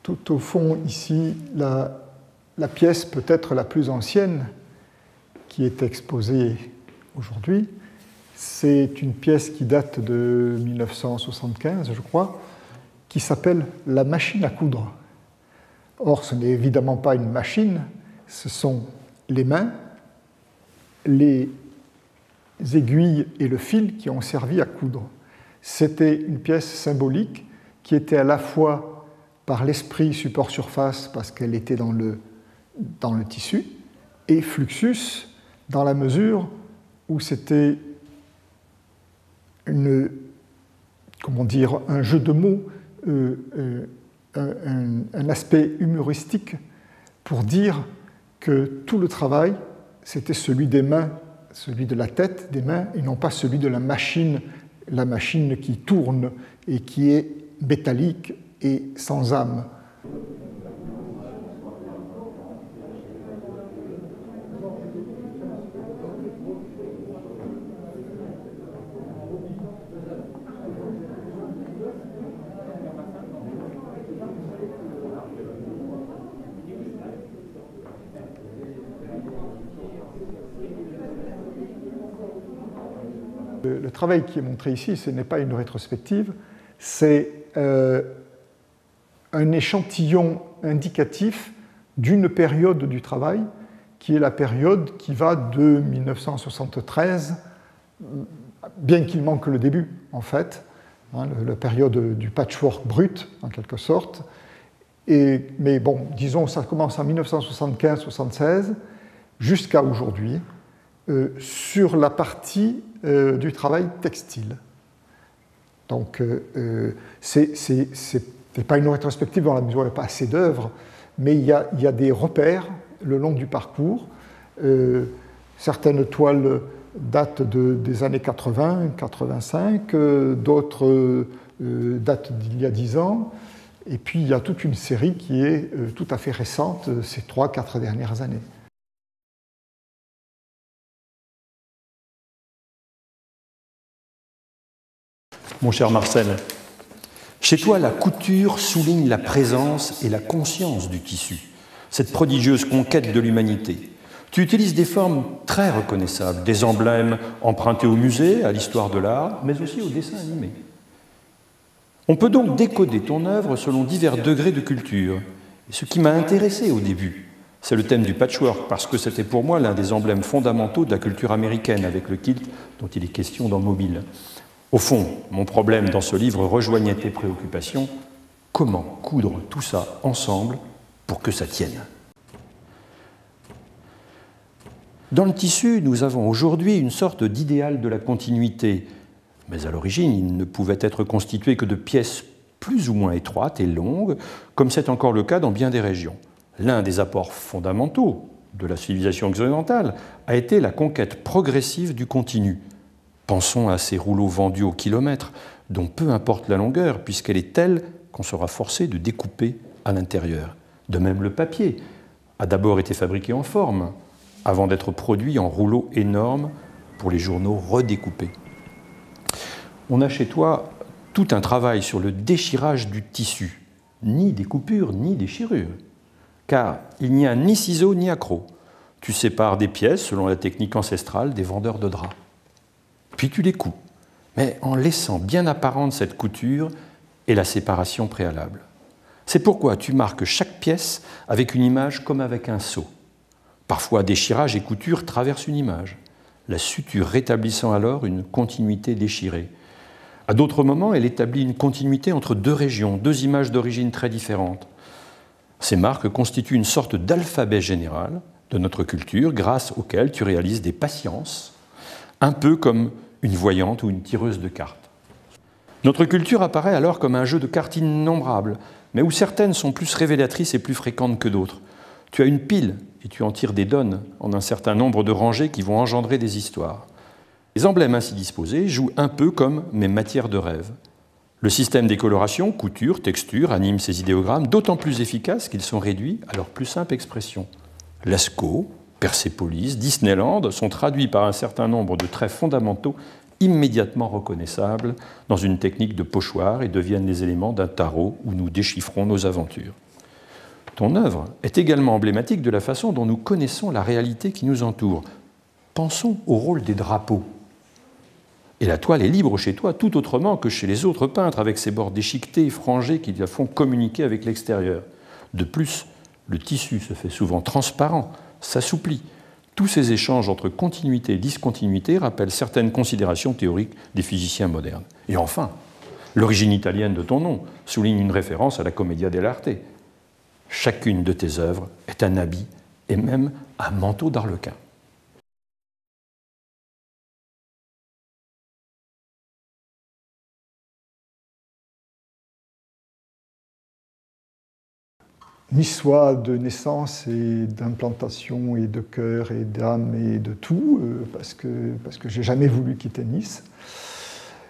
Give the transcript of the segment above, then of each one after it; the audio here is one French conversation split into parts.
tout au fond, ici, la pièce peut-être la plus ancienne qui est exposée aujourd'hui. C'est une pièce qui date de 1975, je crois, qui s'appelle « La machine à coudre ». Or, ce n'est évidemment pas une machine, ce sont les mains, les aiguilles et le fil qui ont servi à coudre. C'était une pièce symbolique qui était à la fois par l'esprit support-surface parce qu'elle était dans le tissu, et fluxus dans la mesure où c'était un jeu de mots, un aspect humoristique pour dire que tout le travail, c'était celui des mains, celui de la tête, des mains, et non pas celui de la machine qui tourne et qui est métallique et sans âme. Le travail qui est montré ici, ce n'est pas une rétrospective, c'est un échantillon indicatif d'une période du travail, qui est la période qui va de 1973, bien qu'il manque le début, en fait, la période du patchwork brut, en quelque sorte. Mais bon, disons, ça commence en 1975-76 jusqu'à aujourd'hui, sur la partie du travail textile. Donc, c'est pas une rétrospective dans la mesure où il n'y a pas assez d'œuvres, mais il y a des repères le long du parcours. Certaines toiles datent des années 80, 85, d'autres datent d'il y a 10 ans, et puis il y a toute une série qui est tout à fait récente, ces 3-4 dernières années. Mon cher Marcel, chez toi, la couture souligne la présence et la conscience du tissu, cette prodigieuse conquête de l'humanité. Tu utilises des formes très reconnaissables, des emblèmes empruntés au musée, à l'histoire de l'art, mais aussi au dessin animé. On peut donc décoder ton œuvre selon divers degrés de culture. Et ce qui m'a intéressé au début, c'est le thème du patchwork, parce que c'était pour moi l'un des emblèmes fondamentaux de la culture américaine, avec le kilt dont il est question dans Mobile. Au fond, mon problème dans ce livre rejoignait tes préoccupations. Comment coudre tout ça ensemble pour que ça tienne ? Dans le tissu, nous avons aujourd'hui une sorte d'idéal de la continuité, mais à l'origine, il ne pouvait être constitué que de pièces plus ou moins étroites et longues, comme c'est encore le cas dans bien des régions. L'un des apports fondamentaux de la civilisation occidentale a été la conquête progressive du continu. Pensons à ces rouleaux vendus au kilomètre, dont peu importe la longueur, puisqu'elle est telle qu'on sera forcé de découper à l'intérieur. De même, le papier a d'abord été fabriqué en forme, avant d'être produit en rouleaux énormes pour les journaux redécoupés. On a chez toi tout un travail sur le déchirage du tissu, ni découpure, ni déchirure, car il n'y a ni ciseaux ni accrocs. Tu sépares des pièces selon la technique ancestrale des vendeurs de draps. Puis tu les couds, mais en laissant bien apparente cette couture et la séparation préalable. C'est pourquoi tu marques chaque pièce avec une image comme avec un sceau. Parfois, déchirage et couture traversent une image, la suture rétablissant alors une continuité déchirée. À d'autres moments, elle établit une continuité entre deux régions, deux images d'origine très différentes. Ces marques constituent une sorte d'alphabet général de notre culture, grâce auquel tu réalises des patiences, un peu comme une voyante ou une tireuse de cartes. Notre culture apparaît alors comme un jeu de cartes innombrables, mais où certaines sont plus révélatrices et plus fréquentes que d'autres. Tu as une pile et tu en tires des donnes en un certain nombre de rangées qui vont engendrer des histoires. Les emblèmes ainsi disposés jouent un peu comme mes matières de rêve. Le système des colorations, couture, texture, anime ces idéogrammes, d'autant plus efficaces qu'ils sont réduits à leur plus simple expression. Lascaux, Persépolis, Disneyland sont traduits par un certain nombre de traits fondamentaux immédiatement reconnaissables dans une technique de pochoir et deviennent les éléments d'un tarot où nous déchiffrons nos aventures. Ton œuvre est également emblématique de la façon dont nous connaissons la réalité qui nous entoure. Pensons au rôle des drapeaux. Et la toile est libre chez toi tout autrement que chez les autres peintres, avec ses bords déchiquetés et frangés qui la font communiquer avec l'extérieur. De plus, le tissu se fait souvent transparent, s'assouplit. Tous ces échanges entre continuité et discontinuité rappellent certaines considérations théoriques des physiciens modernes. Et enfin, l'origine italienne de ton nom souligne une référence à la Commedia dell'arte. Chacune de tes œuvres est un habit et même un manteau d'arlequin. Niçois de naissance et d'implantation et de cœur et d'âme et de tout, parce que j'ai jamais voulu quitter Nice.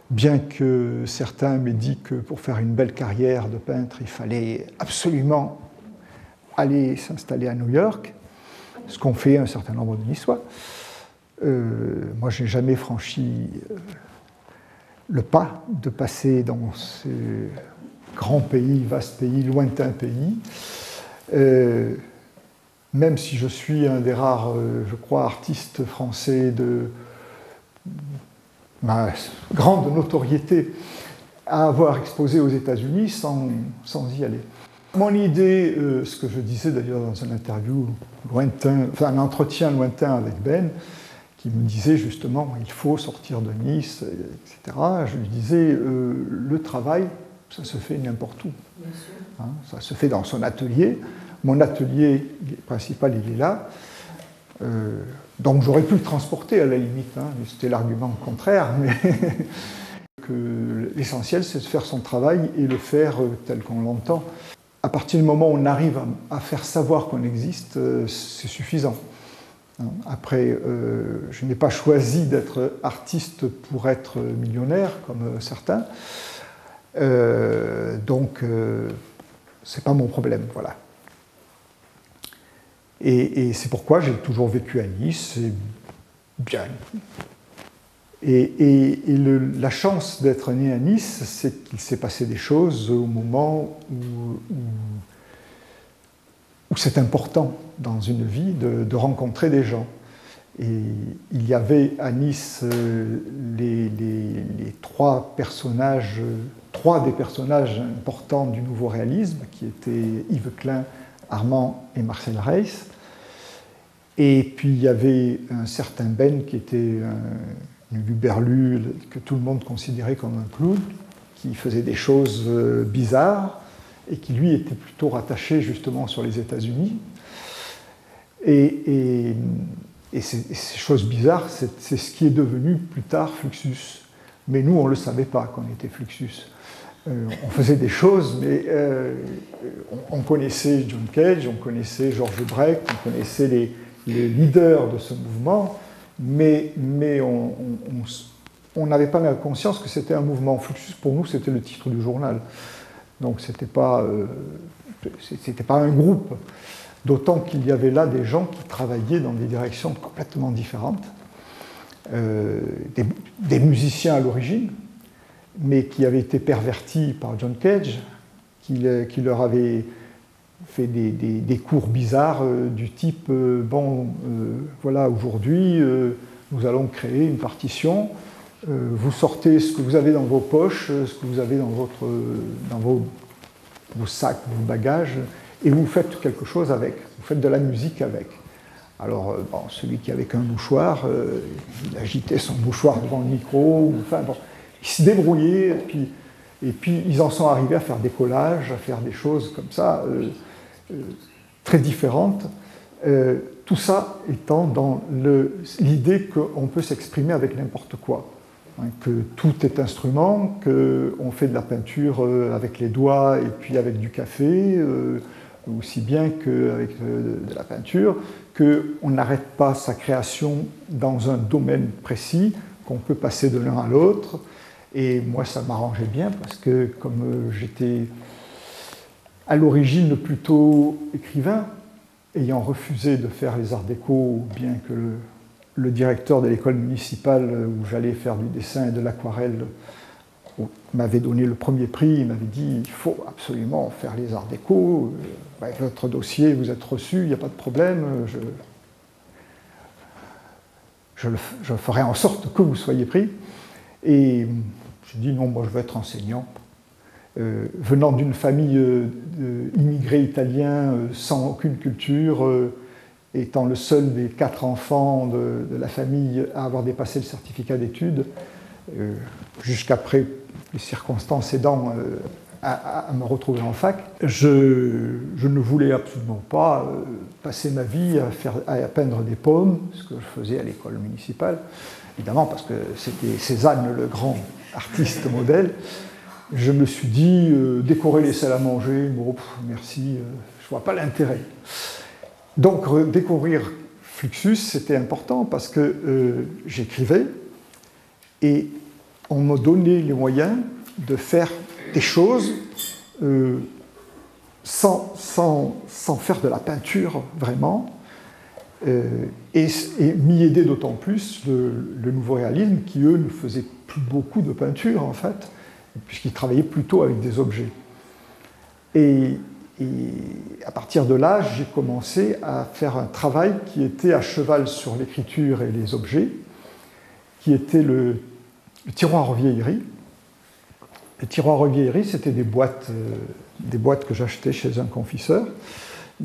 Bien que certains m'aient dit que pour faire une belle carrière de peintre, il fallait absolument aller s'installer à New York, ce qu'ont fait un certain nombre de Niçois. Moi, je n'ai jamais franchi le pas de passer dans ce grand pays, vaste pays, lointain pays. Même si je suis un des rares, je crois, artistes français de ma grande notoriété à avoir exposé aux États-Unis sans y aller. Mon idée, ce que je disais d'ailleurs dans une interview lointain, enfin un entretien lointain avec Ben, qui me disait justement il faut sortir de Nice, etc. Je lui disais le travail, ça se fait n'importe où. Hein, ça se fait dans son atelier. Mon atelier principal, il est là. Donc j'aurais pu le transporter à la limite. Hein, c'était l'argument contraire, mais que l'essentiel, c'est de faire son travail et le faire tel qu'on l'entend. À partir du moment où on arrive à faire savoir qu'on existe, c'est suffisant. Après, je n'ai pas choisi d'être artiste pour être millionnaire, comme certains. Donc, c'est pas mon problème, voilà. Et c'est pourquoi j'ai toujours vécu à Nice, c'est bien. Et la chance d'être né à Nice, c'est qu'il s'est passé des choses au moment où c'est important dans une vie de rencontrer des gens. Et il y avait à Nice les trois des personnages importants du nouveau réalisme, qui étaient Yves Klein, Armand et Marcel Reiss. Et puis il y avait un certain Ben qui était un luberlu que tout le monde considérait comme un clown, qui faisait des choses bizarres et qui lui était plutôt rattaché justement sur les États-Unis. Et ces choses bizarres, c'est ce qui est devenu plus tard Fluxus. Mais nous, on ne le savait pas qu'on était Fluxus. On faisait des choses, mais on connaissait John Cage, on connaissait George Brecht, on connaissait les leaders de ce mouvement, mais on n'avait pas la conscience que c'était un mouvement. Fluxus, pour nous, c'était le titre du journal. Donc, c'était pas un groupe. D'autant qu'il y avait là des gens qui travaillaient dans des directions complètement différentes. Des musiciens à l'origine, mais qui avaient été pervertis par John Cage, qui leur avait fait des cours bizarres du type voilà, aujourd'hui, nous allons créer une partition, vous sortez ce que vous avez dans vos poches, ce que vous avez dans vos sacs, vos bagages, et vous faites quelque chose avec, vous faites de la musique avec. Alors, celui qui avait qu'un mouchoir, il agitait son mouchoir devant le micro, enfin bon, il se débrouillait, et puis ils en sont arrivés à faire des collages, à faire des choses comme ça, très différentes, tout ça étant dans l'idée qu'on peut s'exprimer avec n'importe quoi, hein, que tout est instrument, qu'on fait de la peinture avec les doigts et puis avec du café, aussi bien qu'avec de la peinture, qu'on n'arrête pas sa création dans un domaine précis, qu'on peut passer de l'un à l'autre. Et moi, ça m'arrangeait bien parce que comme j'étais à l'origine plutôt écrivain, ayant refusé de faire les arts déco, bien que le directeur de l'école municipale où j'allais faire du dessin et de l'aquarelle m'avait donné le premier prix, il m'avait dit il faut absolument faire les arts déco, avec votre dossier, vous êtes reçu, il n'y a pas de problème, je ferai en sorte que vous soyez pris. Et j'ai dit non, moi je veux être enseignant. Venant d'une famille immigrée italien, sans aucune culture, étant le seul des 4 enfants de la famille à avoir dépassé le certificat d'études, jusqu'après les circonstances aidant à me retrouver en fac, je ne voulais absolument pas passer ma vie à peindre des pommes, ce que je faisais à l'école municipale, évidemment parce que c'était Cézanne le grand artiste modèle. Je me suis dit, décorer les salles à manger, bon, merci, je ne vois pas l'intérêt. Donc découvrir Fluxus, c'était important parce que j'écrivais et on me donnait les moyens de faire des choses sans faire de la peinture vraiment, et m'y aider d'autant plus le nouveau réalisme qui, eux, ne faisait plus beaucoup de peinture en fait, puisqu'ils travaillaient plutôt avec des objets. Et à partir de là, j'ai commencé à faire un travail qui était à cheval sur l'écriture et les objets, qui était le tiroir vieillerie. Le tiroir vieillerie, c'était des boîtes que j'achetais chez un confiseur,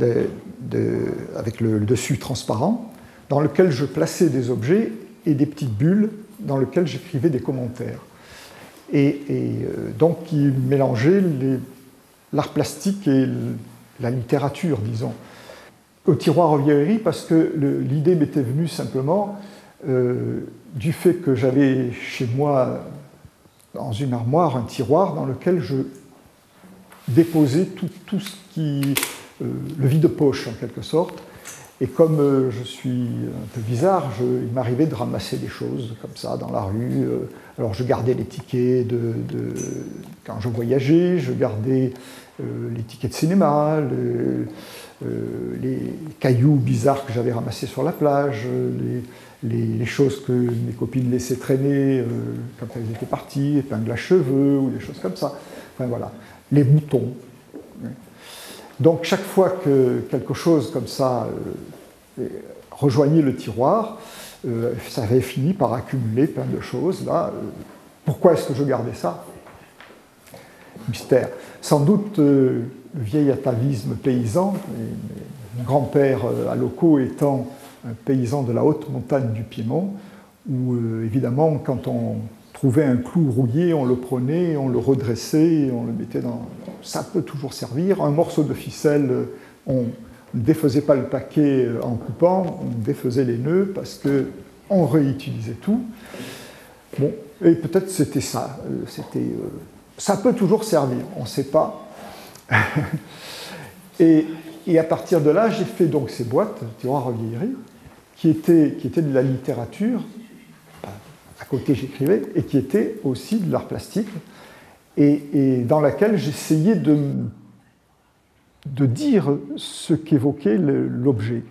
avec le dessus transparent, dans lequel je plaçais des objets et des petites bulles dans lesquelles j'écrivais des commentaires. Donc, il mélangeait l'art plastique et la littérature, disons. Au tiroir vieillerie, parce que l'idée m'était venue simplement du fait que j'avais chez moi, dans une armoire, un tiroir dans lequel je déposais tout ce qui... le vide-poche, en quelque sorte. Et comme je suis un peu bizarre, il m'arrivait de ramasser des choses comme ça dans la rue. Alors je gardais les tickets quand je voyageais, je gardais les tickets de cinéma, les cailloux bizarres que j'avais ramassés sur la plage, les choses que mes copines laissaient traîner quand elles étaient parties, épingles à cheveux ou des choses comme ça. Enfin voilà, les boutons. Donc chaque fois que quelque chose comme ça rejoignait le tiroir, ça avait fini par accumuler plein de choses. Là, pourquoi est-ce que je gardais ça? Mystère. Sans doute le vieil atavisme paysan, mon grand-père à locaux étant un paysan de la haute montagne du Piémont, où évidemment quand on trouvait un clou rouillé, on le prenait, on le redressait, on le mettait dans... Ça peut toujours servir. Un morceau de ficelle, on ne défaisait pas le paquet en coupant, on défaisait les nœuds parce qu'on réutilisait tout. Bon, et peut-être c'était ça. Ça peut toujours servir, on ne sait pas. et à partir de là, j'ai fait donc ces boîtes, tiroirs vieillerie, qui étaient de la littérature. À côté, j'écrivais, et qui était aussi de l'art plastique, et dans laquelle j'essayais de dire ce qu'évoquait l'objet.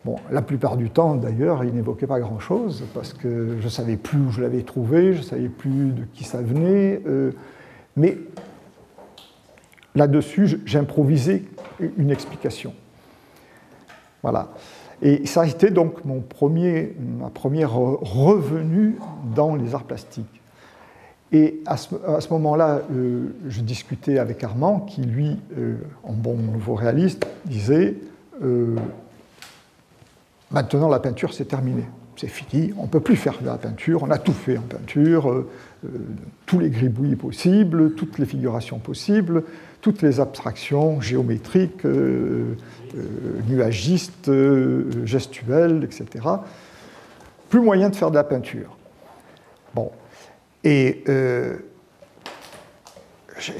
Bon, la plupart du temps, d'ailleurs, il n'évoquait pas grand-chose, parce que je ne savais plus où je l'avais trouvé, je ne savais plus de qui ça venait, mais là-dessus, j'improvisais une explication. Voilà. Et ça a été donc ma première revenue dans les arts plastiques. Et à ce moment-là, je discutais avec Armand, qui lui, en bon nouveau réaliste, disait maintenant la peinture c'est terminé, c'est fini, on ne peut plus faire de la peinture, on a tout fait en peinture, tous les gribouillis possibles, toutes les figurations possibles, toutes les abstractions géométriques, nuagistes, gestuelles, etc. Plus moyen de faire de la peinture. Bon. Et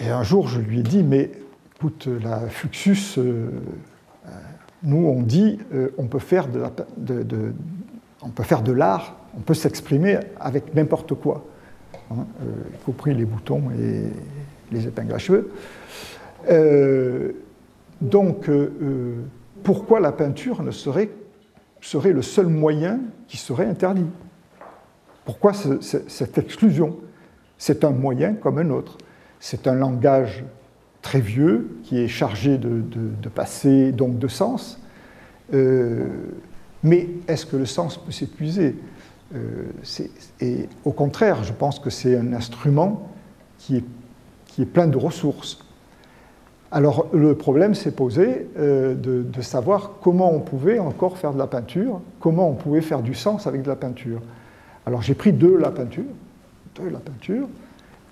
un jour, je lui ai dit, mais écoute, la Fluxus, nous, on dit, on peut faire de l'art, on peut s'exprimer avec n'importe quoi, hein, y compris les boutons et les épingles à cheveux. Donc, pourquoi la peinture serait le seul moyen qui serait interdit? Pourquoi cette exclusion? C'est un moyen comme un autre. C'est un langage très vieux qui est chargé de passé, donc de sens. Mais est-ce que le sens peut s'épuiser? Et au contraire, je pense que c'est un instrument qui est plein de ressources. Alors le problème s'est posé de savoir comment on pouvait encore faire de la peinture, comment on pouvait faire du sens avec de la peinture. Alors j'ai pris de la peinture,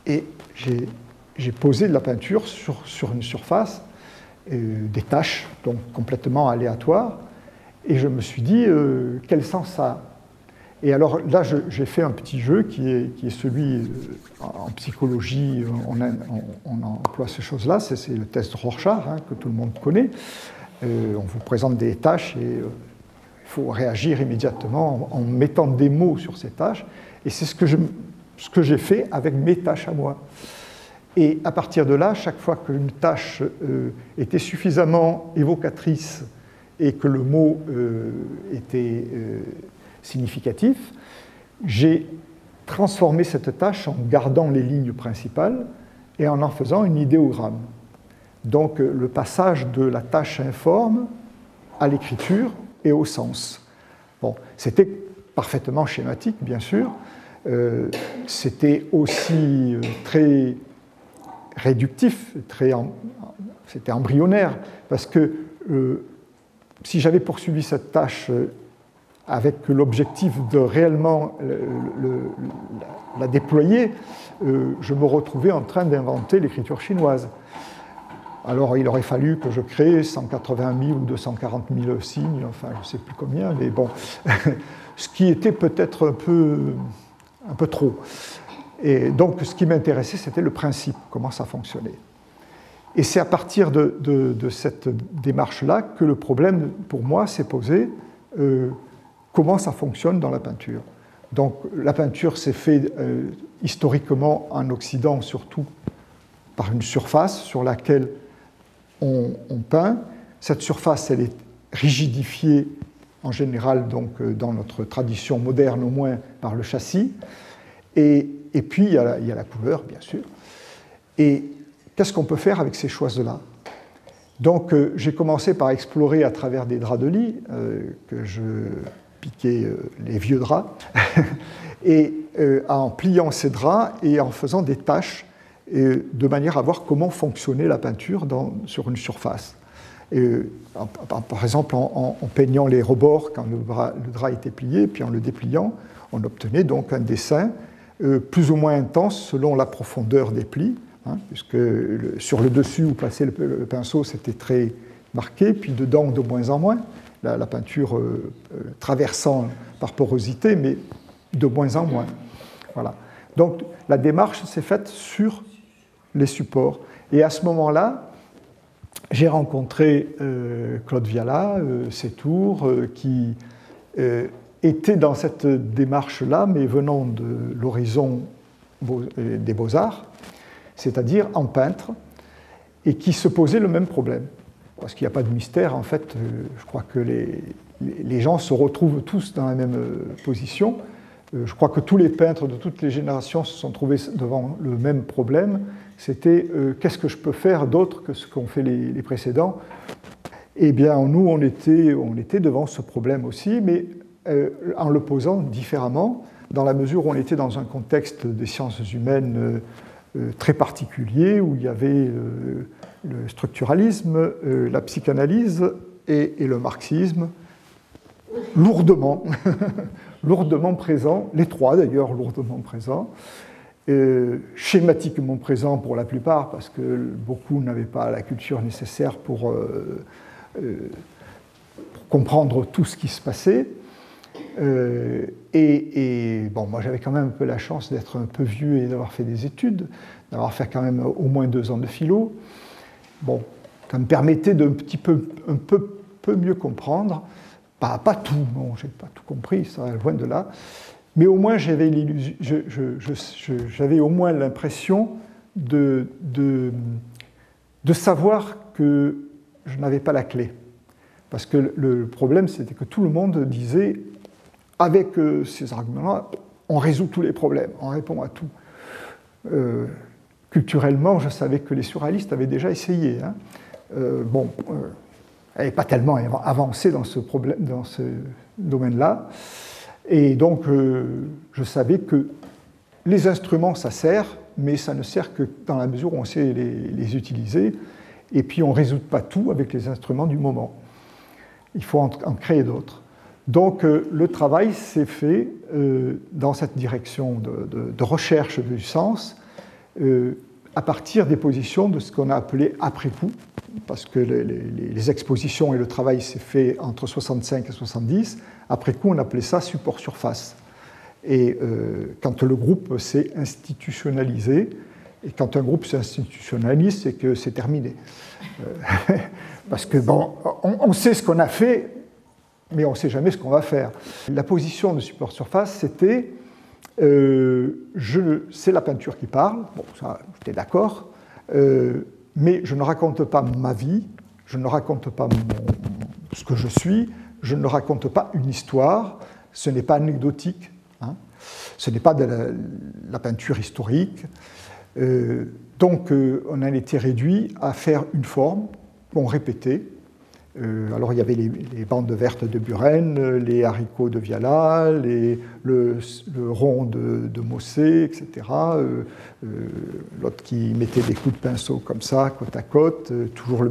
et j'ai posé de la peinture sur une surface, des taches donc complètement aléatoires, et je me suis dit quel sens ça a. Et alors là, j'ai fait un petit jeu qui est celui, en psychologie, on emploie ces choses-là, c'est le test de Rorschach, que tout le monde connaît. On vous présente des tâches et il faut réagir immédiatement en mettant des mots sur ces tâches. Et c'est ce que j'ai fait avec mes tâches à moi. Et à partir de là, chaque fois qu'une tâche était suffisamment évocatrice et que le mot était significatif, j'ai transformé cette tâche en gardant les lignes principales et en faisant un idéogramme. Donc le passage de la tâche informe à l'écriture et au sens. Bon, c'était parfaitement schématique, bien sûr. C'était aussi très réductif, c'était embryonnaire, parce que si j'avais poursuivi cette tâche avec l'objectif de réellement la déployer, je me retrouvais en train d'inventer l'écriture chinoise. Alors il aurait fallu que je crée 180 000 ou 240 000 signes, enfin je ne sais plus combien, mais bon, ce qui était peut-être un peu trop. Et donc ce qui m'intéressait, c'était le principe, comment ça fonctionnait. Et c'est à partir de cette démarche-là que le problème, pour moi, s'est posé. Comment ça fonctionne dans la peinture. Donc la peinture s'est faite historiquement en Occident, surtout par une surface sur laquelle on peint. Cette surface, elle est rigidifiée en général, donc dans notre tradition moderne au moins, par le châssis. Et puis il y a la couleur, bien sûr. Et qu'est-ce qu'on peut faire avec ces choses-là? Donc j'ai commencé par explorer à travers des draps de lit que je piquer les vieux draps, et en pliant ces draps et en faisant des taches de manière à voir comment fonctionnait la peinture sur une surface. Par exemple, en peignant les rebords quand le drap était plié, puis en le dépliant, on obtenait donc un dessin plus ou moins intense selon la profondeur des plis, puisque sur le dessus où passait le pinceau, c'était très marqué, puis dedans de moins en moins. La peinture traversant par porosité, mais de moins en moins. Voilà. Donc la démarche s'est faite sur les supports. Et à ce moment-là, j'ai rencontré Claude Viala, Sétour, qui était dans cette démarche-là, mais venant de l'horizon des beaux-arts, c'est-à-dire en peintre, et qui se posait le même problème. Parce qu'il n'y a pas de mystère, en fait, je crois que les gens se retrouvent tous dans la même position. Je crois que tous les peintres de toutes les générations se sont trouvés devant le même problème. C'était qu'est-ce que je peux faire d'autre que ce qu'ont fait les précédents? Eh bien, nous, on était devant ce problème aussi, mais en le posant différemment, dans la mesure où on était dans un contexte des sciences humaines très particulier, où il y avait le structuralisme, la psychanalyse et le marxisme, lourdement, lourdement présents, les trois d'ailleurs lourdement présents, schématiquement présents pour la plupart, parce que beaucoup n'avaient pas la culture nécessaire pour comprendre tout ce qui se passait. Et bon, moi j'avais quand même un peu la chance d'être un peu vieux et d'avoir fait des études, d'avoir fait quand même au moins 2 ans de philo. Bon, ça me permettait d'un petit peu, un peu mieux comprendre, pas tout, non, j'ai pas tout compris, ça loin de là, mais au moins j'avais au moins l'impression de savoir que je n'avais pas la clé. Parce que le problème, c'était que tout le monde disait, avec ces arguments-là, on résout tous les problèmes, on répond à tout. culturellement, je savais que les surréalistes avaient déjà essayé. Hein. Elle n'est pas tellement avancée dans ce domaine-là. Et donc, je savais que les instruments, ça sert, mais ça ne sert que dans la mesure où on sait les utiliser. Et puis, on ne résout pas tout avec les instruments du moment. Il faut en créer d'autres. Donc, le travail s'est fait dans cette direction de recherche du sens, à partir des positions de ce qu'on a appelé après-coup, parce que les expositions et le travail s'est fait entre 65 et 70. Après-coup, on appelait ça support-surface. Et quand le groupe s'est institutionnalisé, et quand un groupe s'institutionnalise, c'est que c'est terminé. Parce que, bon, on sait ce qu'on a fait, mais on ne sait jamais ce qu'on va faire. La position de support-surface, c'était c'est la peinture qui parle, bon, ça, j'étais d'accord, mais je ne raconte pas ma vie, je ne raconte pas ce que je suis, je ne raconte pas une histoire, ce n'est pas anecdotique, hein, ce n'est pas de la peinture historique. Donc, on a été réduit à faire une forme qu'on répétait. Alors, il y avait les bandes vertes de Buren, les haricots de Viala, le rond de Mossé, etc. L'autre qui mettait des coups de pinceau comme ça, côte à côte, toujours le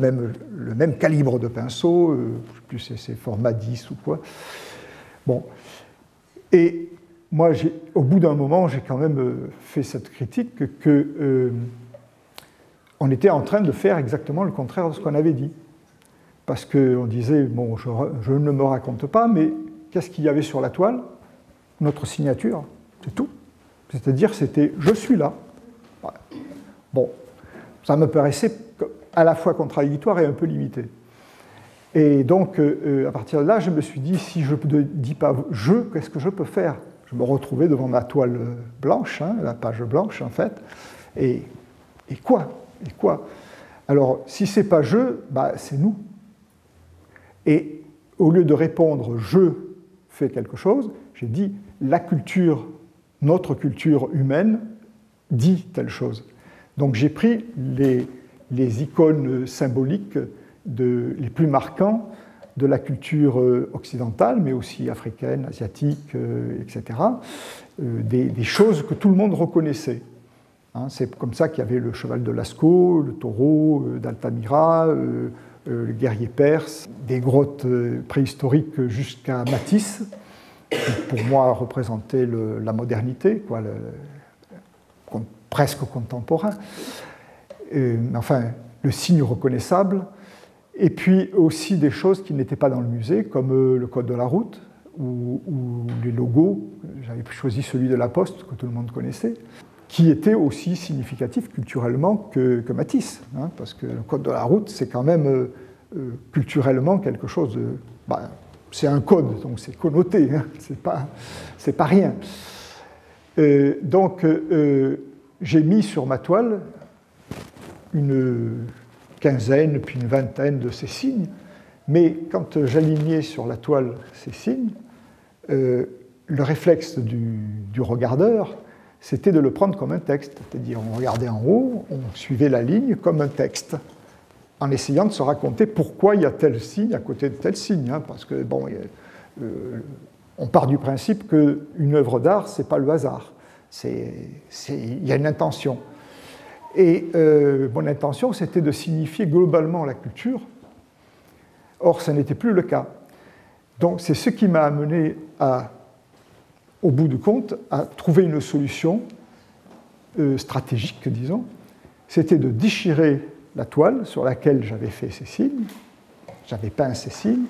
même calibre de pinceau, je ne sais plus si c'est format 10 ou quoi. Bon. Et moi, au bout d'un moment, j'ai quand même fait cette critique qu'on était en train de faire exactement le contraire de ce qu'on avait dit. Parce qu'on disait, bon, je ne me raconte pas, mais qu'est-ce qu'il y avait sur la toile? Notre signature, c'est tout. C'est-à-dire, c'était « je suis là ». Bon, ça me paraissait à la fois contradictoire et un peu limité. Et donc, à partir de là, je me suis dit, si je ne dis pas « je », qu'est-ce que je peux faire? Je me retrouvais devant ma toile blanche, hein, la page blanche, en fait. Et quoi? Et quoi? Alors, si ce n'est pas « je », bah, c'est nous. Et au lieu de répondre « je fais quelque chose », j'ai dit « la culture, notre culture humaine dit telle chose ». Donc j'ai pris les icônes symboliques les plus marquants de la culture occidentale, mais aussi africaine, asiatique, etc., des choses que tout le monde reconnaissait. Hein, c'est comme ça qu'il y avait le cheval de Lascaux, le taureau d'Altamira, le guerrier perse, des grottes préhistoriques jusqu'à Matisse, qui pour moi représentait la modernité, quoi, presque contemporain. Enfin, le signe reconnaissable. Et puis aussi des choses qui n'étaient pas dans le musée, comme le code de la route ou les logos. J'avais choisi celui de la Poste, que tout le monde connaissait, qui était aussi significatif culturellement que Matisse, hein, parce que le code de la route, c'est quand même culturellement quelque chose de... Bah, c'est un code, donc c'est connoté, hein, c'est pas rien. Donc, j'ai mis sur ma toile une quinzaine, puis une vingtaine de ces signes, mais quand j'alignais sur la toile ces signes, le réflexe du regardeur, c'était de le prendre comme un texte. C'est-à-dire, on regardait en haut, on suivait la ligne comme un texte, en essayant de se raconter pourquoi il y a tel signe à côté de tel signe. Hein, parce que, bon, on part du principe qu'une œuvre d'art, ce n'est pas le hasard. Il y a une intention. Et mon intention, c'était de signifier globalement la culture. Or, ça n'était plus le cas. Donc, c'est ce qui m'a amené au bout du compte, à trouver une solution stratégique, disons. C'était de déchirer la toile sur laquelle j'avais fait ces signes, j'avais peint ces signes,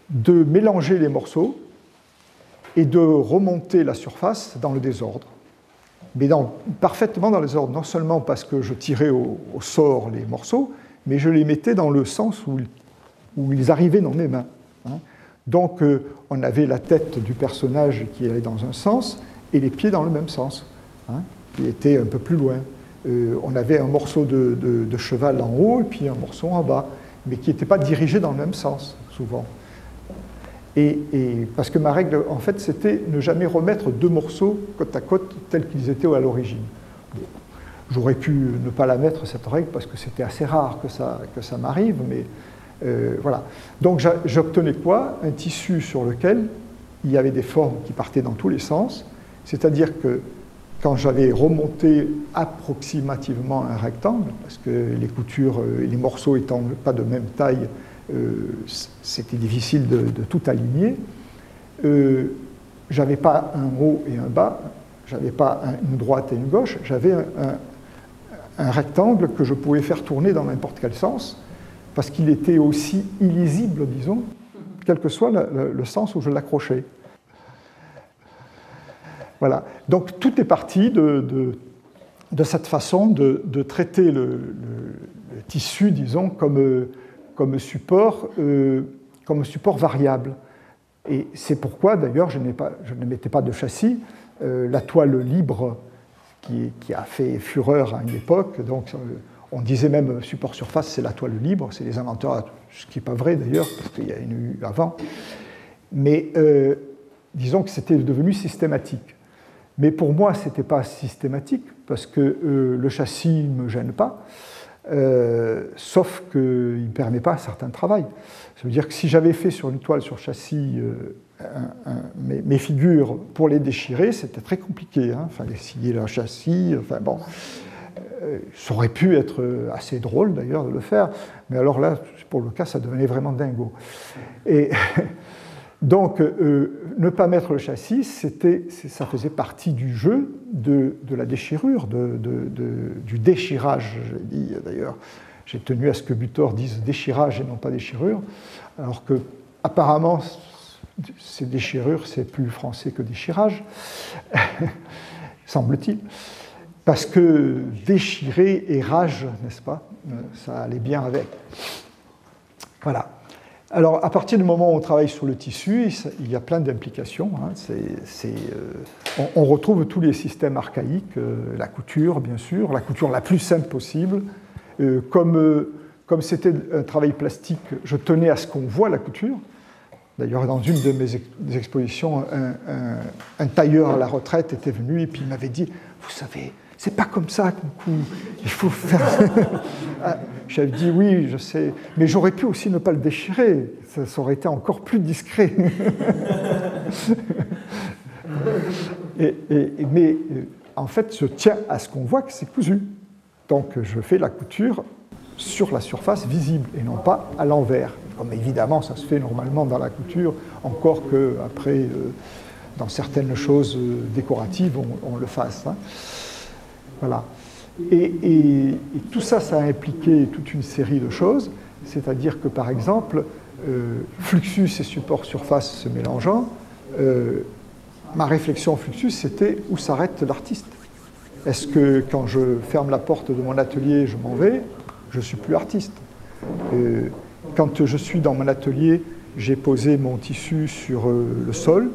de mélanger les morceaux et de remonter la surface dans le désordre. Mais parfaitement dans le désordre, non seulement parce que je tirais au sort les morceaux, mais je les mettais dans le sens où ils arrivaient dans mes mains. Hein. Donc, on avait la tête du personnage qui allait dans un sens et les pieds dans le même sens, hein, qui était un peu plus loin. On avait un morceau de cheval en haut et puis un morceau en bas, mais qui n'était pas dirigé dans le même sens, souvent. Et parce que ma règle, en fait, c'était ne jamais remettre deux morceaux côte à côte tels qu'ils étaient à l'origine. J'aurais pu ne pas la mettre, cette règle, parce que c'était assez rare que ça m'arrive, mais voilà. Donc j'obtenais quoi? Un tissu sur lequel il y avait des formes qui partaient dans tous les sens, c'est-à-dire que quand j'avais remonté approximativement un rectangle, parce que les coutures, les morceaux étant pas de même taille, c'était difficile de tout aligner, j'avais pas un haut et un bas, j'avais pas une droite et une gauche, j'avais un rectangle que je pouvais faire tourner dans n'importe quel sens, parce qu'il était aussi illisible, disons, quel que soit le sens où je l'accrochais. Voilà. Donc tout est parti de cette façon de traiter le tissu, disons, comme support variable. Et c'est pourquoi, d'ailleurs, je ne mettais pas de châssis. La toile libre qui a fait fureur à une époque, donc on disait même support surface, c'est la toile libre, c'est les inventeurs, ce qui n'est pas vrai d'ailleurs, parce qu'il y a eu avant. Mais disons que c'était devenu systématique. Mais pour moi, ce n'était pas systématique, parce que le châssis ne me gêne pas, sauf qu'il ne permet pas un certain travail. Ça veut dire que si j'avais fait sur une toile sur châssis mes figures pour les déchirer, c'était très compliqué. Il fallait scier le châssis, enfin bon. Ça aurait pu être assez drôle d'ailleurs de le faire, mais alors là, pour le cas, ça devenait vraiment dingo. Et donc, ne pas mettre le châssis, ça faisait partie du jeu de la déchirure, du déchirage, j'ai dit d'ailleurs. J'ai tenu à ce que Butor dise déchirage et non pas déchirure, alors que apparemment, ces déchirures, c'est plus français que déchirage, semble-t-il. Parce que déchirer et rage, n'est-ce pas, ça allait bien avec. Voilà. Alors, à partir du moment où on travaille sur le tissu, il y a plein d'implications. On retrouve tous les systèmes archaïques, la couture, bien sûr, la couture la plus simple possible. Comme c'était un travail plastique, je tenais à ce qu'on voit la couture. D'ailleurs, dans une de mes expositions, un tailleur à la retraite était venu et puis il m'avait dit « Vous savez, c'est pas comme ça qu'on coud, il faut faire... » J'avais dit « Oui, je sais, mais j'aurais pu aussi ne pas le déchirer, ça aurait été encore plus discret. » Mais en fait, je tiens à ce qu'on voit que c'est cousu. Donc, je fais la couture sur la surface visible et non pas à l'envers. Comme évidemment, ça se fait normalement dans la couture, encore qu'après, dans certaines choses décoratives, on le fasse. Voilà. Et tout ça, ça a impliqué toute une série de choses, c'est-à-dire que, par exemple, fluxus et support surface se mélangeant, ma réflexion fluxus, c'était où s'arrête l'artiste. Est-ce que quand je ferme la porte de mon atelier, je m'en vais, je ne suis plus artiste. Quand je suis dans mon atelier, j'ai posé mon tissu sur le sol,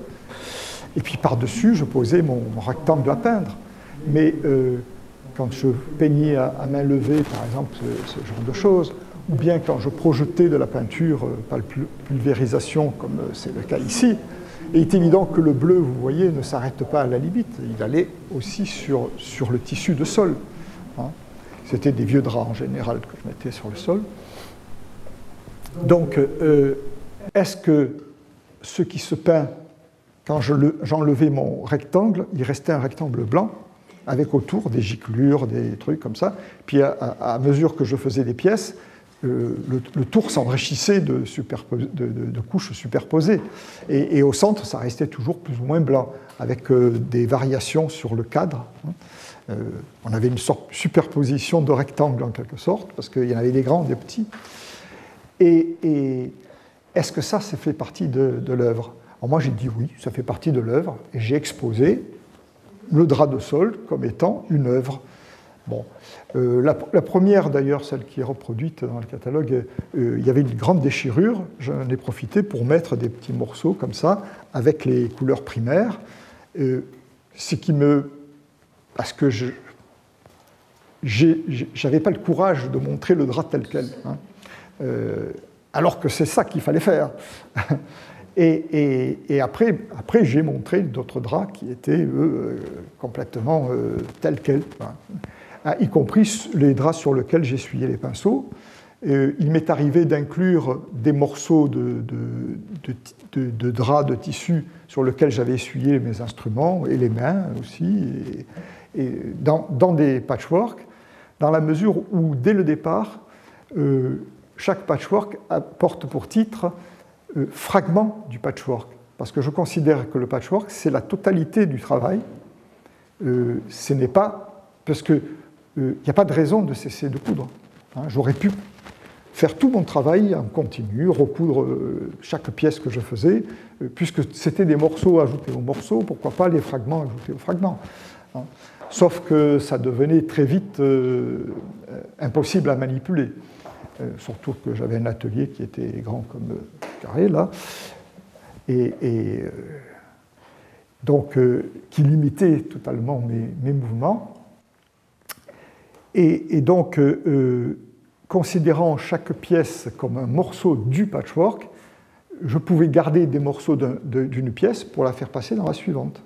et puis par-dessus, je posais mon rectangle à peindre. Mais quand je peignais à main levée, par exemple, ce genre de choses, ou bien quand je projetais de la peinture par pulvérisation, comme c'est le cas ici, il est évident que le bleu, vous voyez, ne s'arrête pas à la limite. Il allait aussi sur le tissu de sol. C'était des vieux draps en général que je mettais sur le sol. Donc, est-ce que ce qui se peint, quand j'enlevais mon rectangle, il restait un rectangle blanc, avec autour des giclures, des trucs comme ça. Puis à mesure que je faisais des pièces, le tour s'enrichissait de couches superposées. Et au centre, ça restait toujours plus ou moins blanc, avec des variations sur le cadre. On avait une sorte de superposition de rectangles, en quelque sorte, parce qu'il y en avait des grands, des petits. Et est-ce que ça fait partie de l'œuvre? Alors moi, j'ai dit oui, ça fait partie de l'œuvre, et j'ai exposé le drap de sol comme étant une œuvre. Bon. La première, d'ailleurs, celle qui est reproduite dans le catalogue, il y avait une grande déchirure. J'en ai profité pour mettre des petits morceaux comme ça, avec les couleurs primaires. Ce qui me... Parce que je n'avais pas le courage de montrer le drap tel quel. Alors que c'est ça qu'il fallait faire. Et après j'ai montré d'autres draps qui étaient, eux, complètement tels quels. y compris les draps sur lesquels j'essuyais les pinceaux. Il m'est arrivé d'inclure des morceaux de drap, de tissu sur lesquels j'avais essuyé mes instruments et les mains aussi, et dans des patchworks, dans la mesure où, dès le départ, chaque patchwork porte pour titre fragment du patchwork, parce que je considère que le patchwork, c'est la totalité du travail. Ce n'est pas, parce qu'il n'y a pas de raison de cesser de coudre. J'aurais pu faire tout mon travail en continu, recoudre chaque pièce que je faisais, puisque c'était des morceaux ajoutés aux morceaux, pourquoi pas les fragments ajoutés aux fragments. Sauf que ça devenait très vite impossible à manipuler. Surtout que j'avais un atelier qui était grand comme le carré, là, et donc qui limitait totalement mes mouvements. Et donc, considérant chaque pièce comme un morceau du patchwork, je pouvais garder des morceaux d'une pièce pour la faire passer dans la suivante.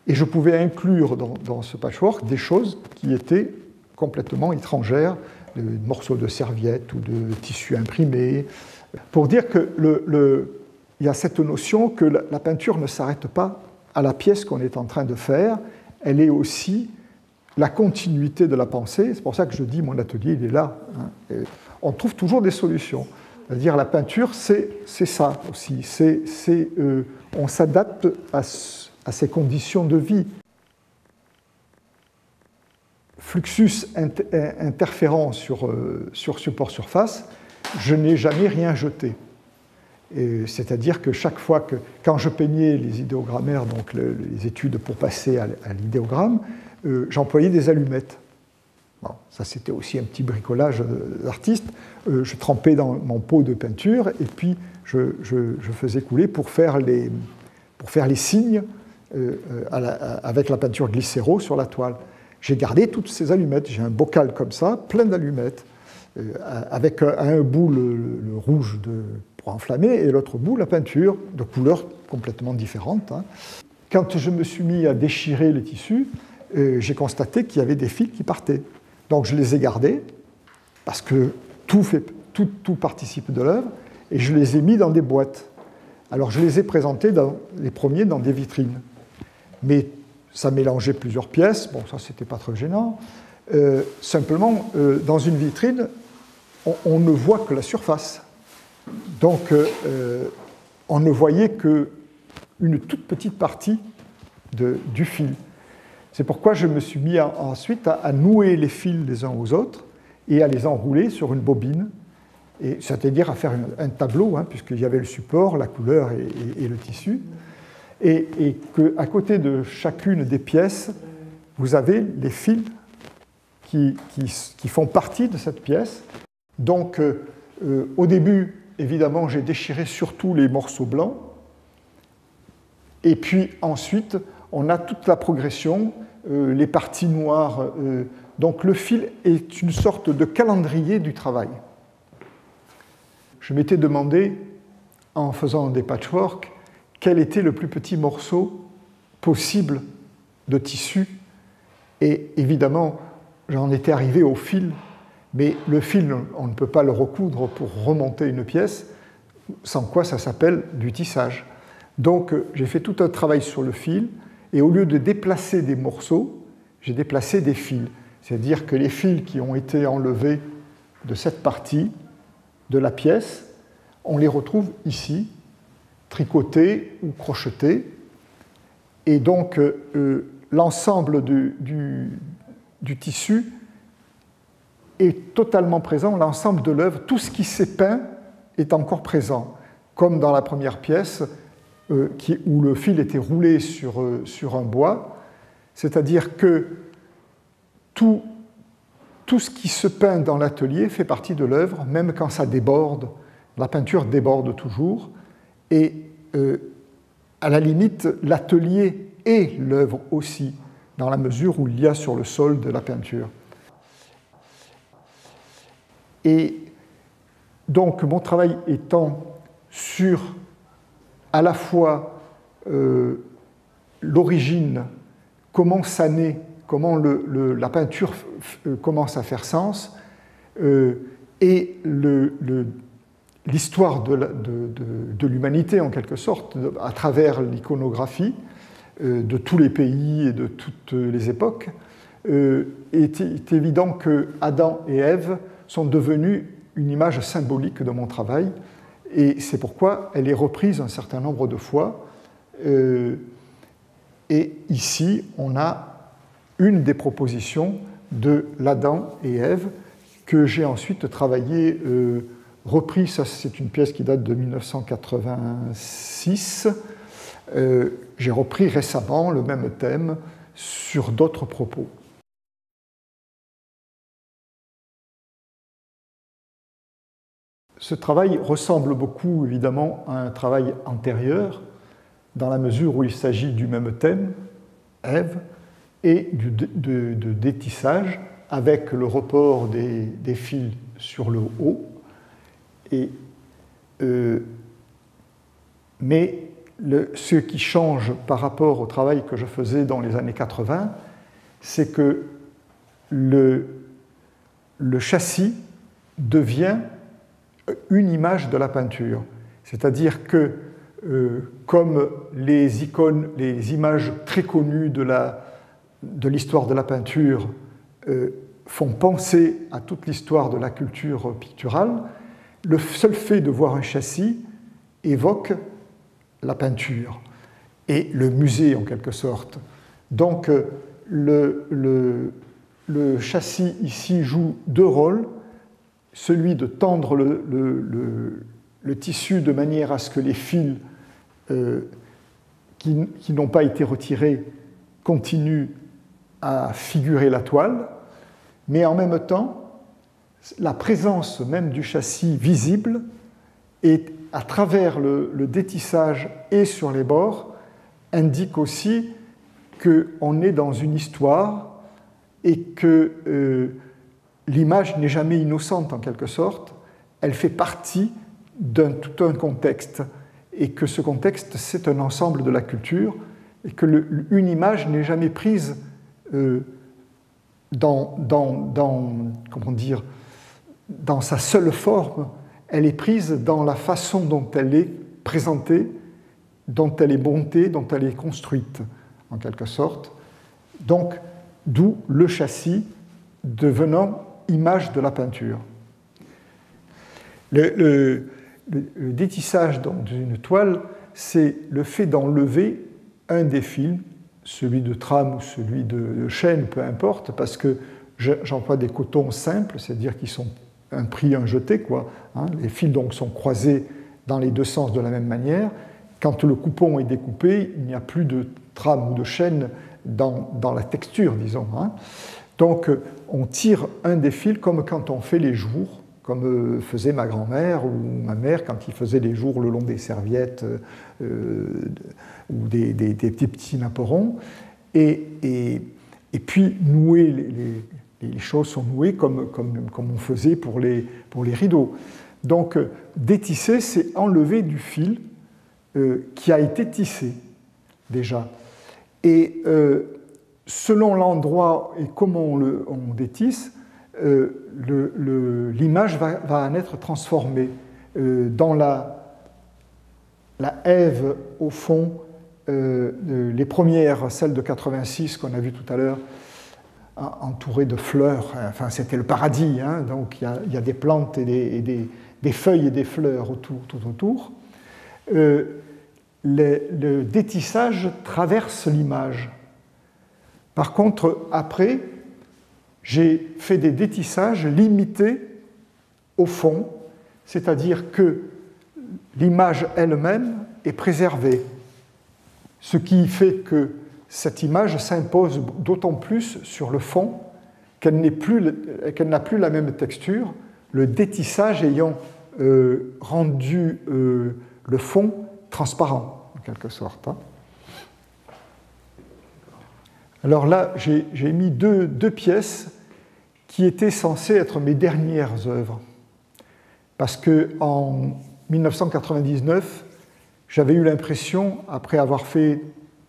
Et je pouvais inclure dans ce patchwork des choses qui étaient complètement étrangères, des morceaux de serviettes ou de tissu imprimé, pour dire qu'il y a cette notion que la peinture ne s'arrête pas à la pièce qu'on est en train de faire, elle est aussi la continuité de la pensée. C'est pour ça que je dis mon atelier, il est là. On trouve toujours des solutions. C'est-à-dire la peinture, c'est ça aussi. On s'adapte à ces conditions de vie. Fluxus interférant sur support surface, je n'ai jamais rien jeté. C'est-à-dire que chaque fois quand je peignais les idéogrammaires, donc les études pour passer à l'idéogramme, j'employais des allumettes. Bon, ça, c'était aussi un petit bricolage d'artiste. Je trempais dans mon pot de peinture et puis je faisais couler pour faire les signes avec la peinture glycéro sur la toile. J'ai gardé toutes ces allumettes. J'ai un bocal comme ça, plein d'allumettes, avec à un bout le rouge pour enflammer et l'autre bout la peinture de couleurs complètement différentes. Quand je me suis mis à déchirer les tissus, j'ai constaté qu'il y avait des fils qui partaient. Donc je les ai gardés, parce que tout participe de l'œuvre, et je les ai mis dans des boîtes. Alors je les ai présentés, les premiers, dans des vitrines. Mais ça mélangeait plusieurs pièces, bon ça c'était pas très gênant. Simplement, dans une vitrine, on ne voit que la surface. Donc on ne voyait qu'une toute petite partie du fil. C'est pourquoi je me suis mis ensuite à nouer les fils les uns aux autres et à les enrouler sur une bobine, c'est-à-dire à faire un tableau, puisqu'il y avait le support, la couleur et le tissu, et qu'à côté de chacune des pièces, vous avez les fils qui font partie de cette pièce. Donc, au début, évidemment, j'ai déchiré surtout les morceaux blancs, et puis ensuite, on a toute la progression, les parties noires. Donc le fil est une sorte de calendrier du travail. Je m'étais demandé, en faisant des patchworks, quel était le plus petit morceau possible de tissu. Et évidemment, j'en étais arrivé au fil, mais le fil, on ne peut pas le recoudre pour remonter une pièce, sans quoi ça s'appelle du tissage. Donc j'ai fait tout un travail sur le fil, et au lieu de déplacer des morceaux, j'ai déplacé des fils. C'est-à-dire que les fils qui ont été enlevés de cette partie de la pièce, on les retrouve ici, tricotés ou crochetés. Et donc, l'ensemble du tissu est totalement présent, l'ensemble de l'œuvre, tout ce qui s'est peint est encore présent. Comme dans la première pièce, où le fil était roulé sur un bois, c'est-à-dire que tout ce qui se peint dans l'atelier fait partie de l'œuvre, même quand ça déborde. La peinture déborde toujours, et à la limite, l'atelier est l'œuvre aussi, dans la mesure où il y a sur le sol de la peinture. Et donc, mon travail étant sur à la fois l'origine, comment ça naît, comment la peinture commence à faire sens, et l'histoire de l'humanité, en quelque sorte, à travers l'iconographie de tous les pays et de toutes les époques, est évident que Adam et Ève sont devenus une image symbolique de mon travail, et c'est pourquoi elle est reprise un certain nombre de fois. Et ici, on a une des propositions de l'Adam et Ève que j'ai ensuite travaillé, repris. Ça, c'est une pièce qui date de 1986. J'ai repris récemment le même thème sur d'autres propos. Ce travail ressemble beaucoup, évidemment, à un travail antérieur, dans la mesure où il s'agit du même thème, Ève, et de détissage, avec le report des fils sur le haut. Mais ce qui change par rapport au travail que je faisais dans les années 80, c'est que le châssis devient une image de la peinture. C'est-à-dire que, comme les icônes, les images très connues de l'histoire de la peinture font penser à toute l'histoire de la culture picturale, le seul fait de voir un châssis évoque la peinture et le musée, en quelque sorte. Donc, le châssis ici joue deux rôles. Celui de tendre le tissu de manière à ce que les fils qui n'ont pas été retirés continuent à figurer la toile, mais en même temps, la présence même du châssis visible et à travers le détissage et sur les bords indique aussi qu'on est dans une histoire et que l'image n'est jamais innocente, en quelque sorte. Elle fait partie tout un contexte, et que ce contexte, c'est un ensemble de la culture, et que une image n'est jamais prise comment dire, dans sa seule forme. Elle est prise dans la façon dont elle est présentée, dont elle est montée, dont elle est construite, en quelque sorte. Donc, d'où le châssis devenant image de la peinture. Le détissage dans une toile, c'est le fait d'enlever un des fils, celui de trame ou celui de chêne, peu importe, parce que j'emploie des cotons simples, c'est-à-dire qu'ils sont un pris, un jeté, quoi. Hein, les fils donc sont croisés dans les deux sens de la même manière. Quand le coupon est découpé, il n'y a plus de trame ou de chêne dans la texture, disons. Hein. Donc, on tire un des fils comme quand on fait les jours, comme faisait ma grand-mère ou ma mère quand ils faisaient les jours le long des serviettes ou des petits napperons. Et puis, nouer, les choses sont nouées comme on faisait pour les rideaux. Donc, détisser, c'est enlever du fil qui a été tissé, déjà. Et selon l'endroit et comment on détisse, l'image va en être transformée. Dans la Ève, au fond, les premières, celles de 86 qu'on a vues tout à l'heure, entourées de fleurs, enfin c'était le paradis, hein, donc il y a des plantes et des feuilles et des fleurs tout autour. Le détissage traverse l'image. Par contre, après, j'ai fait des détissages limités au fond, c'est-à-dire que l'image elle-même est préservée, ce qui fait que cette image s'impose d'autant plus sur le fond qu'elle n'a plus la même texture, le détissage ayant rendu le fond transparent, en quelque sorte. Hein. Alors là, j'ai mis deux pièces qui étaient censées être mes dernières œuvres. Parce qu'en 1999, j'avais eu l'impression, après avoir fait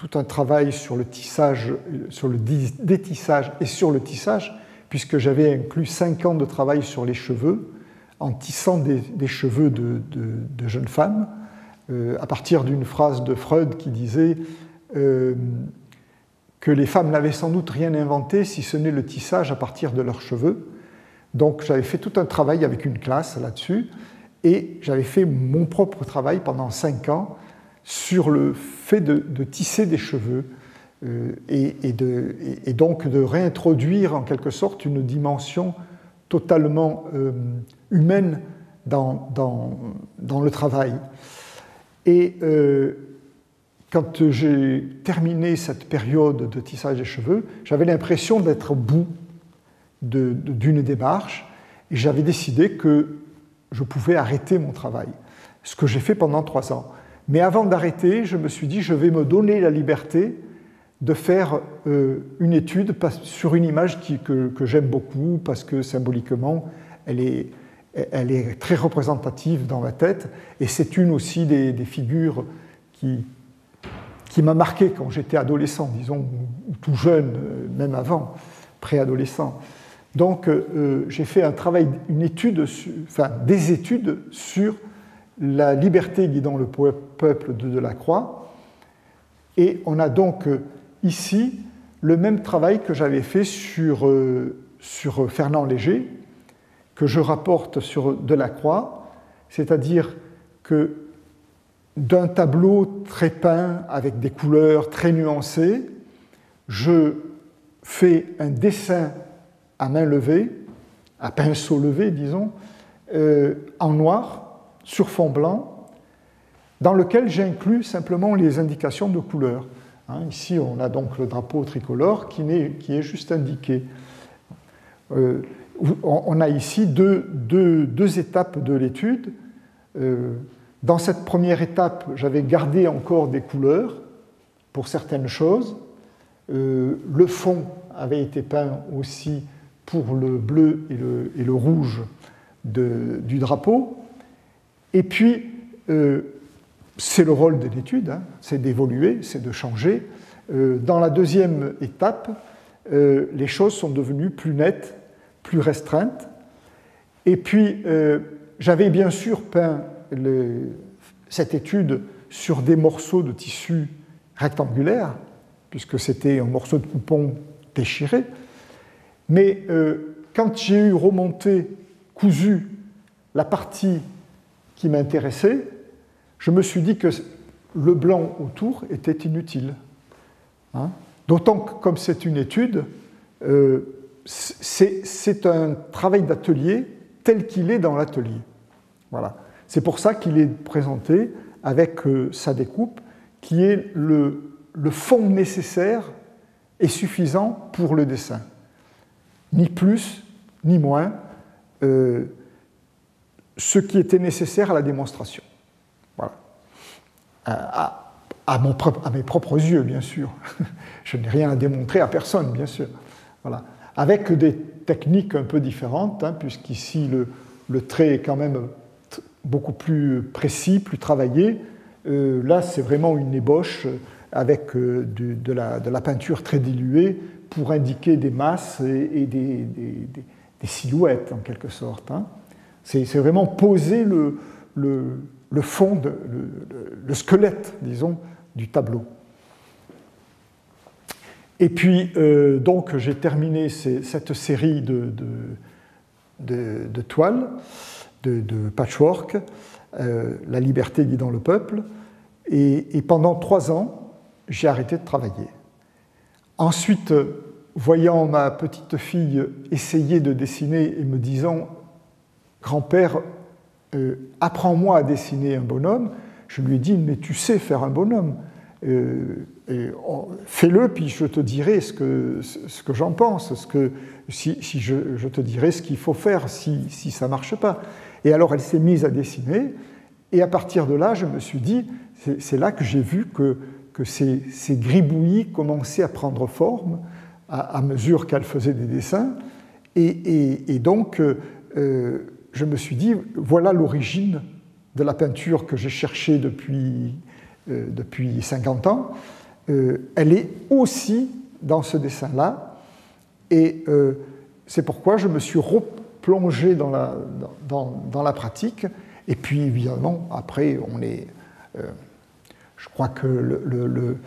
tout un travail sur le tissage, sur le détissage et sur le tissage, puisque j'avais inclus 5 ans de travail sur les cheveux, en tissant des cheveux de jeunes femmes, à partir d'une phrase de Freud qui disait que les femmes n'avaient sans doute rien inventé si ce n'est le tissage à partir de leurs cheveux. Donc j'avais fait tout un travail avec une classe là-dessus, et j'avais fait mon propre travail pendant 5 ans sur le fait de tisser des cheveux et donc de réintroduire en quelque sorte une dimension totalement humaine dans le travail. Et quand j'ai terminé cette période de tissage des cheveux, j'avais l'impression d'être au bout d'une démarche, et j'avais décidé que je pouvais arrêter mon travail, ce que j'ai fait pendant 3 ans. Mais avant d'arrêter, je me suis dit, je vais me donner la liberté de faire une étude sur une image que j'aime beaucoup, parce que symboliquement, elle est très représentative dans ma tête, et c'est une aussi des figures qui m'a marqué quand j'étais adolescent, disons, ou tout jeune, même avant, préadolescent. Donc j'ai fait un travail, des études sur la liberté guidant le peuple de Delacroix, et on a donc ici le même travail que j'avais fait sur Fernand Léger, que je rapporte sur Delacroix, c'est-à-dire que d'un tableau très peint avec des couleurs très nuancées, je fais un dessin à main levée, à pinceau levé, disons, en noir, sur fond blanc, dans lequel j'inclus simplement les indications de couleurs. Ici, on a donc le drapeau tricolore qui est juste indiqué. On a ici deux étapes de l'étude. Dans cette première étape, j'avais gardé encore des couleurs pour certaines choses. Le fond avait été peint aussi pour le bleu et le rouge du drapeau. Et puis, c'est le rôle de l'étude, c'est d'évoluer, c'est de changer. Dans la deuxième étape, les choses sont devenues plus nettes, plus restreintes. Et puis, j'avais bien sûr peint cette étude sur des morceaux de tissu rectangulaires, puisque c'était un morceau de coupon déchiré. Mais quand j'ai eu remonté, cousu, la partie qui m'intéressait, je me suis dit que le blanc autour était inutile. D'autant que, comme c'est une étude, c'est un travail d'atelier tel qu'il est dans l'atelier. Voilà. C'est pour ça qu'il est présenté avec sa découpe, qui est le fond nécessaire et suffisant pour le dessin. Ni plus, ni moins, ce qui était nécessaire à la démonstration. Voilà. À mes propres yeux, bien sûr. Je n'ai rien à démontrer à personne, bien sûr. Voilà. Avec des techniques un peu différentes, puisqu'ici le trait est quand même beaucoup plus précis, plus travaillé. Là, c'est vraiment une ébauche avec de la peinture très diluée pour indiquer des masses et des silhouettes, en quelque sorte. C'est vraiment poser le fond, le squelette, disons, du tableau. Et puis, donc, j'ai terminé cette série de toiles, de patchwork, La liberté guidant le peuple, et pendant 3 ans, j'ai arrêté de travailler. Ensuite, voyant ma petite fille essayer de dessiner et me disant « Grand-père, apprends-moi à dessiner un bonhomme », je lui ai dit « Mais tu sais faire un bonhomme, fais-le, puis je te dirai ce que j'en pense, si je te dirai ce qu'il faut faire si ça ne marche pas. » Et alors elle s'est mise à dessiner, et à partir de là, je me suis dit, c'est là que j'ai vu que ces gribouillis commençaient à prendre forme à mesure qu'elle faisait des dessins, et donc je me suis dit, voilà l'origine de la peinture que j'ai cherchée depuis 50 ans, elle est aussi dans ce dessin-là. Et c'est pourquoi je me suis replongé dans la pratique. Et puis, évidemment, après, je crois que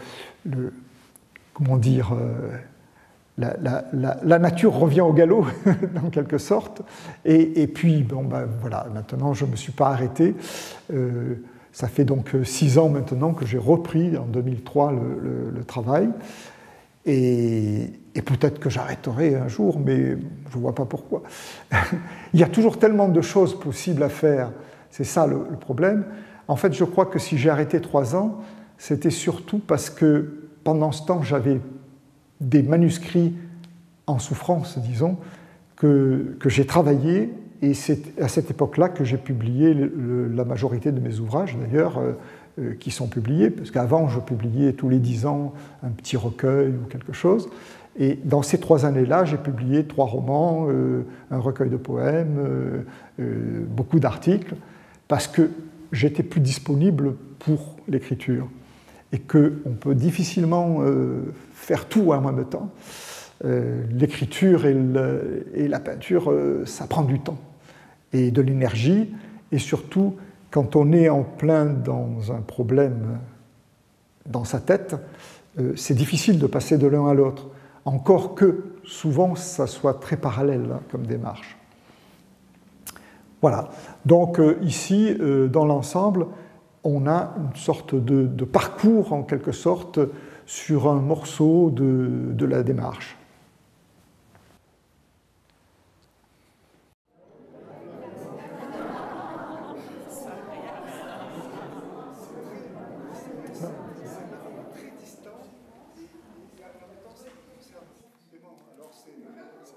comment dire, la nature revient au galop, en quelque sorte. Et puis, bon, ben, voilà, maintenant, je ne me suis pas arrêté. Ça fait donc 6 ans maintenant que j'ai repris, en 2003, le travail. Et peut-être que j'arrêterai un jour, mais je ne vois pas pourquoi. Il y a toujours tellement de choses possibles à faire. C'est ça le problème. En fait, je crois que si j'ai arrêté 3 ans, c'était surtout parce que pendant ce temps, j'avais des manuscrits en souffrance, disons, que j'ai travaillé, et c'est à cette époque-là que j'ai publié la majorité de mes ouvrages, d'ailleurs, qui sont publiés, parce qu'avant, je publiais tous les 10 ans un petit recueil ou quelque chose. Et dans ces 3 années-là, j'ai publié 3 romans, un recueil de poèmes, beaucoup d'articles, parce que j'étais plus disponible pour l'écriture. Et qu'on peut difficilement faire tout en même temps. L'écriture et la peinture, ça prend du temps et de l'énergie, et surtout, quand on est en plein dans un problème dans sa tête, c'est difficile de passer de l'un à l'autre, encore que souvent ça soit très parallèle comme démarche. Voilà, donc ici, dans l'ensemble, on a une sorte de parcours, en quelque sorte, sur un morceau de la démarche.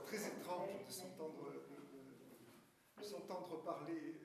Très étrange de s'entendre parler